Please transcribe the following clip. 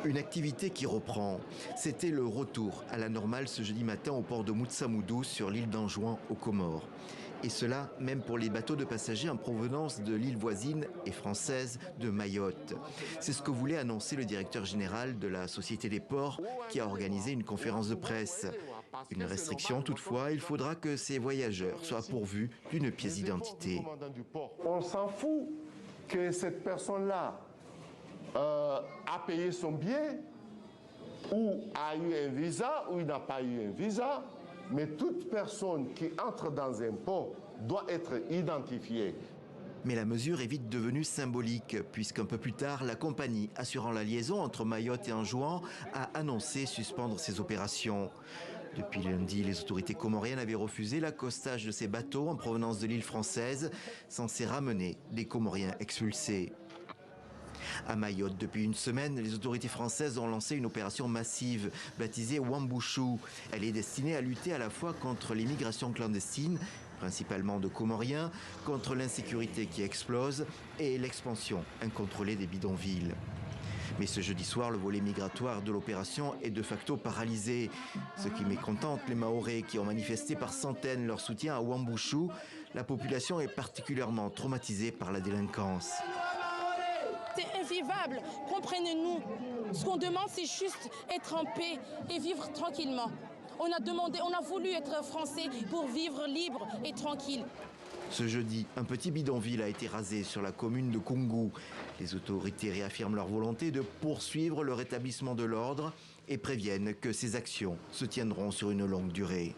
Une activité qui reprend. C'était le retour à la normale ce jeudi matin au port de Moutsamoudou sur l'île d'Anjouan aux Comores. Et cela même pour les bateaux de passagers en provenance de l'île voisine et française de Mayotte. C'est ce que voulait annoncer le directeur général de la Société des ports qui a organisé une conférence de presse. Une restriction toutefois, il faudra que ces voyageurs soient pourvus d'une pièce d'identité. On s'en fout que cette personne-là a payé son billet ou a eu un visa ou il n'a pas eu un visa. Mais toute personne qui entre dans un port doit être identifiée. Mais la mesure est vite devenue symbolique, puisqu'un peu plus tard, la compagnie assurant la liaison entre Mayotte et Anjouan a annoncé suspendre ses opérations. Depuis lundi, les autorités comoriennes avaient refusé l'accostage de ces bateaux en provenance de l'île française, censés ramener des Comoriens expulsés. À Mayotte, depuis une semaine, les autorités françaises ont lancé une opération massive baptisée Wambushu. Elle est destinée à lutter à la fois contre l'immigration clandestine, principalement de Comoriens, contre l'insécurité qui explose et l'expansion incontrôlée des bidonvilles. Mais ce jeudi soir, le volet migratoire de l'opération est de facto paralysé. Ce qui mécontente les Mahorais qui ont manifesté par centaines leur soutien à Wambushu. La population est particulièrement traumatisée par la délinquance. C'est invivable, comprenez-nous. Ce qu'on demande, c'est juste être en paix et vivre tranquillement. On a voulu être français pour vivre libre et tranquille. Ce jeudi, un petit bidonville a été rasé sur la commune de Koungou. Les autorités réaffirment leur volonté de poursuivre le rétablissement de l'ordre et préviennent que ces actions se tiendront sur une longue durée.